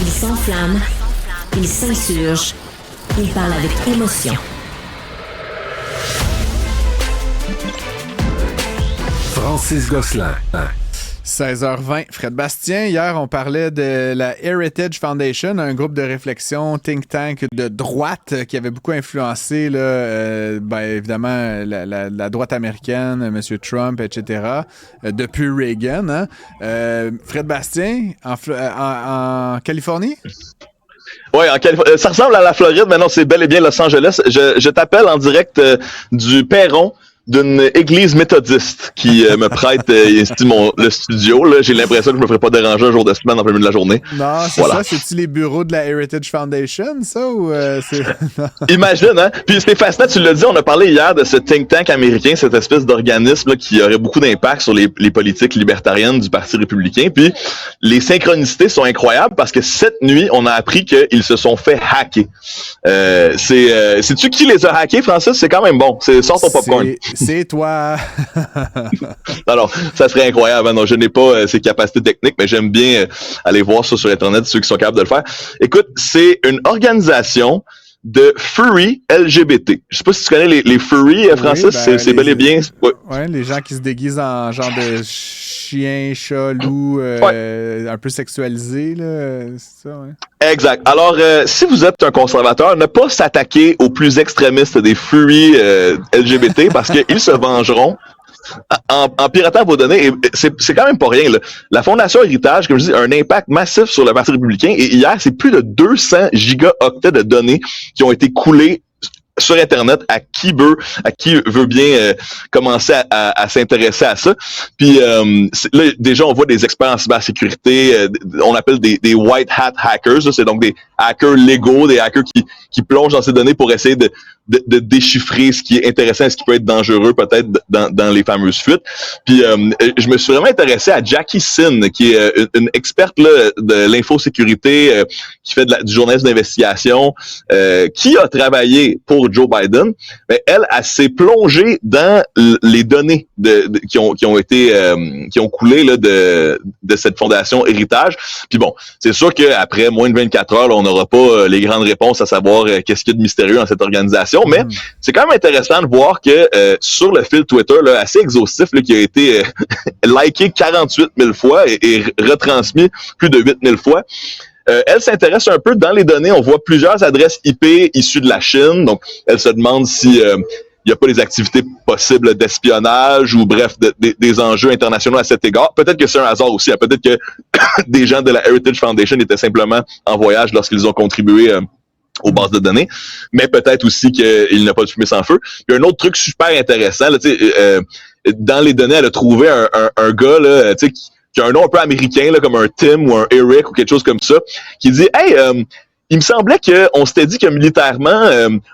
Il s'enflamme, il s'insurge, il parle avec émotion. Francis Gosselin. 16h20, Fred Bastien. Hier, on parlait de la Heritage Foundation, un groupe de réflexion think tank de droite qui avait beaucoup influencé, là, évidemment, la droite américaine, M. Trump, etc., depuis Reagan. Hein? Fred Bastien, en Californie? Oui, en Californie. Ça ressemble à la Floride, mais non, c'est bel et bien Los Angeles. Je t'appelle en direct du perron d'une église méthodiste qui me prête ici le studio. Là, j'ai l'impression que je me ferai pas déranger un jour de semaine en plein milieu de la journée. Non, c'est voilà. Ça. C'est-tu les bureaux de la Heritage Foundation, ça, ou c'est... Imagine, hein? Puis c'est fascinant, tu l'as dit, on a parlé hier de ce think tank américain, cette espèce d'organisme là, qui aurait beaucoup d'impact sur les politiques libertariennes du Parti républicain. Puis les synchronicités sont incroyables parce que cette nuit, on a appris qu'ils se sont fait hacker. Sais-tu qui les a hackés, Francis? C'est quand même bon. Sors ton popcorn. C'est toi. Alors, ça serait incroyable. Hein? Non, je n'ai pas ces capacités techniques, mais j'aime bien aller voir ça sur Internet, ceux qui sont capables de le faire. Écoute, c'est une organisation de furry LGBT. Je sais pas si tu connais les furry, Francis, oui, c'est bel et bien. Ouais, les gens qui se déguisent en genre de chien, chat, loup, un peu sexualisé, là, c'est ça, ouais. Exact. Alors, si vous êtes un conservateur, ne pas s'attaquer aux plus extrémistes des furry LGBT parce qu'ils se vengeront en piratant vos données. Et c'est quand même pas rien, là. La Fondation Héritage, comme je dis, a un impact massif sur le Parti républicain. Et hier, c'est plus de 200 gigaoctets de données qui ont été coulées sur Internet à qui veut bien commencer à s'intéresser à ça. Puis là, déjà, on voit des experts en cybersécurité, on appelle des white hat hackers, là, c'est donc des hackers légaux, des hackers qui plongent dans ces données pour essayer de déchiffrer ce qui est intéressant et ce qui peut être dangereux peut-être dans les fameuses fuites. Puis je me suis vraiment intéressé à Jackie Sin, qui est une experte là, de l'infosécurité, qui fait du journalisme d'investigation, qui a travaillé pour Joe Biden. Mais elle s'est plongée dans les données qui ont coulé là, de cette fondation Héritage. Puis bon, c'est sûr qu'après moins de 24 heures, là, on n'aura pas les grandes réponses à savoir qu'est-ce qu'il y a de mystérieux dans cette organisation. Mais c'est quand même intéressant de voir que sur le fil Twitter, là, assez exhaustif, là, qui a été liké 48 000 fois et retransmis plus de 8 000 fois, elle s'intéresse un peu dans les données. On voit plusieurs adresses IP issues de la Chine. Donc, elle se demande si il n'y a pas des activités possibles d'espionnage ou bref, des enjeux internationaux à cet égard. Peut-être que c'est un hasard aussi. Peut-être que des gens de la Heritage Foundation étaient simplement en voyage lorsqu'ils ont contribué aux bases de données, mais peut-être aussi qu'il n'a pas de fumée sans feu. Il y a un autre truc super intéressant, là, dans les données, elle a trouvé un gars là, qui a un nom un peu américain, là, comme un Tim ou un Eric ou quelque chose comme ça, qui dit « Hey, il me semblait qu'on s'était dit que militairement,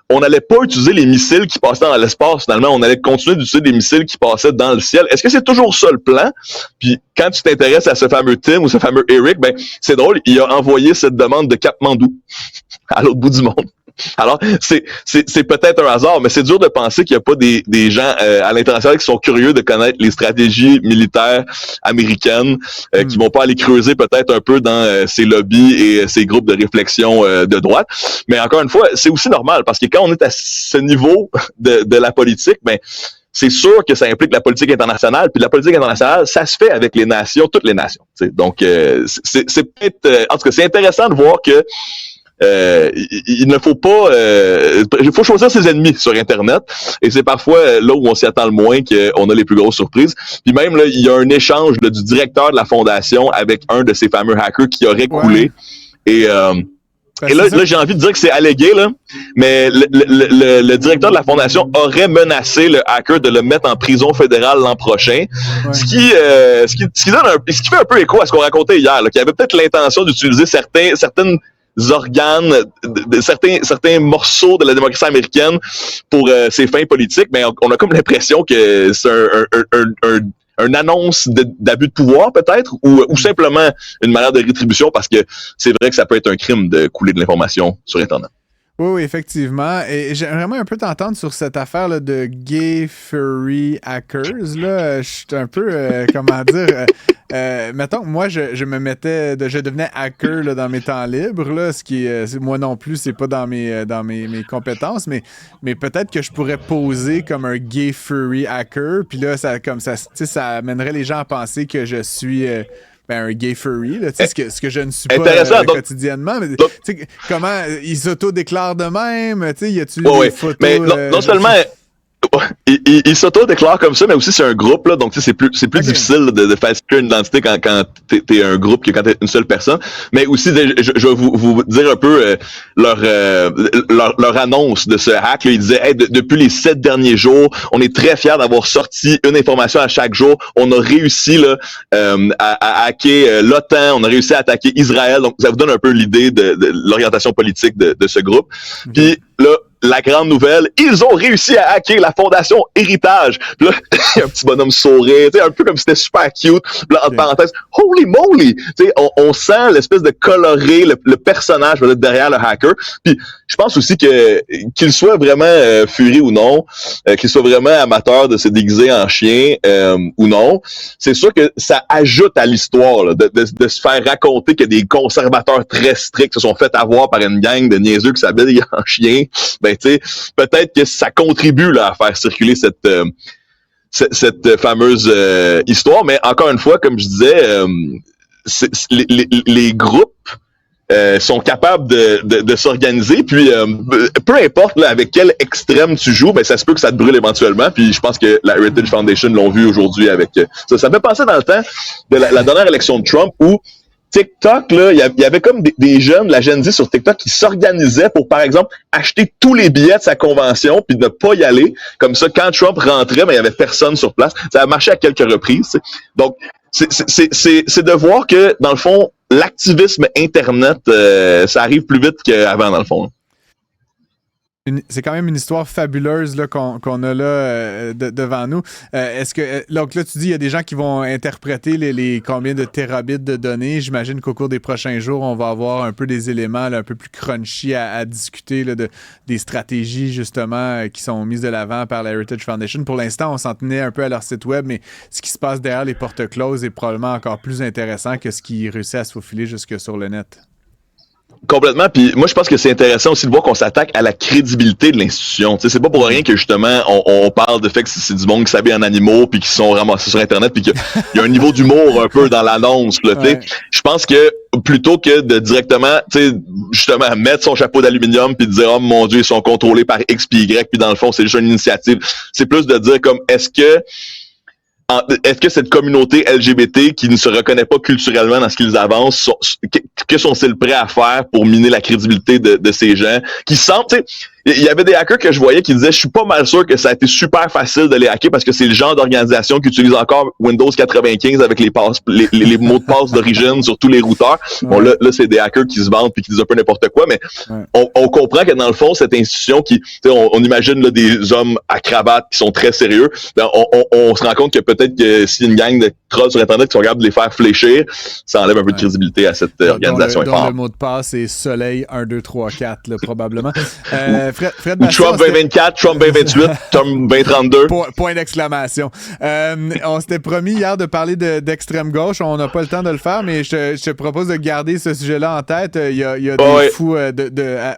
on n'allait pas utiliser les missiles qui passaient dans l'espace, finalement, on allait continuer d'utiliser des missiles qui passaient dans le ciel. Est-ce que c'est toujours ça le plan? » Puis quand tu t'intéresses à ce fameux Tim ou ce fameux Eric, ben c'est drôle, il a envoyé cette demande de Katmandou à l'autre bout du monde. Alors, c'est peut-être un hasard, mais c'est dur de penser qu'il n'y a pas des gens à l'international qui sont curieux de connaître les stratégies militaires américaines, qui vont pas aller creuser peut-être un peu dans ces lobbies et ces groupes de réflexion de droite. Mais encore une fois, c'est aussi normal, parce que quand on est à ce niveau de la politique, ben c'est sûr que ça implique la politique internationale, puis la politique internationale, ça se fait avec les nations, toutes les nations. T'sais. Donc, c'est peut-être... en tout cas, c'est intéressant de voir que il ne faut pas... il faut choisir ses ennemis sur Internet, et c'est parfois là où on s'y attend le moins qu'on a les plus grosses surprises. Puis même, là, il y a un échange là, du directeur de la fondation avec un de ces fameux hackers qui aurait coulé. Et là, j'ai envie de dire que c'est allégué, là, mais le directeur de la fondation aurait menacé le hacker de le mettre en prison fédérale l'an prochain, ce qui fait un peu écho à ce qu'on racontait hier, là, qu'il avait peut-être l'intention d'utiliser certaines organes, certains morceaux de la démocratie américaine pour ses fins politiques, mais on a comme l'impression que c'est une annonce d'abus de pouvoir peut-être, ou simplement une manière de rétribution, parce que c'est vrai que ça peut être un crime de couler de l'information sur Internet. Oui, effectivement. Et j'aimerais un peu t'entendre sur cette affaire là, de gay furry hackers. Là. Je suis un peu, comment dire, mettons que moi, je me mettais, je devenais hacker là, dans mes temps libres, là, ce qui est, moi non plus, c'est pas dans mes compétences, mais peut-être que je pourrais poser comme un gay furry hacker, puis là, ça amènerait les gens à penser que je suis... un gay furry, là, ce que je ne suis pas quotidiennement. Mais, comment ils s'auto-déclarent de même? Y a-tu des photos? Mais non seulement... Il s'auto-déclare comme ça, mais aussi c'est un groupe, là, donc c'est plus difficile de faire une identité quand t'es un groupe que quand t'es une seule personne. Mais aussi, je vais vous dire un peu leur annonce de ce hack. Là. Ils disaient depuis les 7 derniers jours, on est très fiers d'avoir sorti une information à chaque jour. On a réussi là, à hacker l'OTAN, on a réussi à attaquer Israël. Donc ça vous donne un peu l'idée de l'orientation politique de ce groupe. Puis là, la grande nouvelle, ils ont réussi à hacker la fondation Héritage. Puis là, il y a un petit bonhomme sourire, un peu comme si c'était super cute. Puis là, entre parenthèses, holy moly! On sent l'espèce de coloré, le personnage peut-être derrière le hacker. Puis je pense aussi qu'il soit vraiment furie ou non, qu'il soit vraiment amateur de se déguiser en chien ou non, c'est sûr que ça ajoute à l'histoire là, de se faire raconter que des conservateurs très stricts se sont fait avoir par une gang de niaiseux qui s'habillent en chien. Ben, tu sais, peut-être que ça contribue là, à faire circuler cette fameuse histoire. Mais encore une fois, comme je disais, les groupes sont capables de s'organiser. Puis, peu importe là, avec quel extrême tu joues, ben ça se peut que ça te brûle éventuellement. Puis, je pense que la Heritage Foundation l'ont vu aujourd'hui avec ça. Ça me fait penser dans le temps de la dernière élection de Trump où TikTok, là, il y avait comme des jeunes, la Gen Z sur TikTok, qui s'organisaient pour, par exemple, acheter tous les billets de sa convention puis ne pas y aller. Comme ça, quand Trump rentrait, ben, il y avait personne sur place. Ça a marché à quelques reprises. T'sais. Donc, c'est de voir que, dans le fond, l'activisme Internet, ça arrive plus vite qu'avant, dans le fond. C'est quand même une histoire fabuleuse là, qu'on a là devant nous. Est-ce que donc là tu dis il y a des gens qui vont interpréter les combien de terabits de données. J'imagine qu'au cours des prochains jours, on va avoir un peu des éléments là, un peu plus crunchy à discuter là, des stratégies justement qui sont mises de l'avant par la Heritage Foundation. Pour l'instant, on s'en tenait un peu à leur site web, mais ce qui se passe derrière les portes closes est probablement encore plus intéressant que ce qui réussit à se faufiler jusque sur le net. Complètement. Puis moi, je pense que c'est intéressant aussi de voir qu'on s'attaque à la crédibilité de l'institution. Tu sais, c'est pas pour rien que justement on parle de fait que c'est du monde qui s'habille en animaux puis qui sont ramassés sur Internet puis qu'il y a un niveau d'humour un peu dans l'annonce. Là, ouais. Je pense que plutôt que de directement, tu sais, justement mettre son chapeau d'aluminium puis de dire oh mon Dieu ils sont contrôlés par X puis Y puis dans le fond c'est juste une initiative. C'est plus de dire comme est-ce que cette communauté LGBT qui ne se reconnaît pas culturellement dans ce qu'ils avancent, que sont-ils prêts à faire pour miner la crédibilité de ces gens qui sentent, tu sais, il y avait des hackers que je voyais qui disaient je suis pas mal sûr que ça a été super facile de les hacker parce que c'est le genre d'organisation qui utilise encore Windows 95 avec les mots de passe d'origine sur tous les routeurs. Ouais. Bon là c'est des hackers qui se vendent puis qui disent un peu n'importe quoi, mais ouais. on comprend que dans le fond cette institution qui, on imagine là, des hommes à cravate qui sont très sérieux, ben, on se rend compte que peut-être que si une gang de trolls sur Internet qui sont capables de les faire fléchir, ça enlève un peu de crédibilité à cette organisation. Donc le mot de passe est Soleil 1, 2, 3, 4 là, probablement. Fred Bastien, Trump 2024, Trump 2028, Trump 2032. Point d'exclamation. On s'était promis hier de parler d'extrême gauche. On n'a pas le temps de le faire, mais je te propose de garder ce sujet-là en tête. Il y a des fous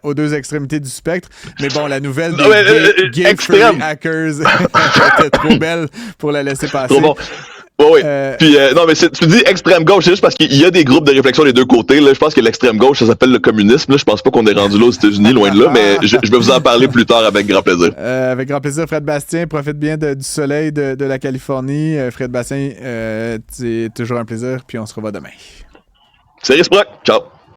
aux deux extrémités du spectre. Mais bon, la nouvelle des gay free hackers était trop belle pour la laisser passer. Trop bon. Oui. Puis non, mais tu dis extrême gauche, c'est juste parce qu'il y a des groupes de réflexion des deux côtés. Là, je pense que l'extrême gauche, ça s'appelle le communisme. Là, je pense pas qu'on est rendu là aux États-Unis, loin de là, mais je vais vous en parler plus tard avec grand plaisir. Avec grand plaisir, Fred Bastien. Profite bien du soleil de la Californie. Fred Bastien, c'est toujours un plaisir. Puis on se revoit demain. C'est réciproque. Ciao.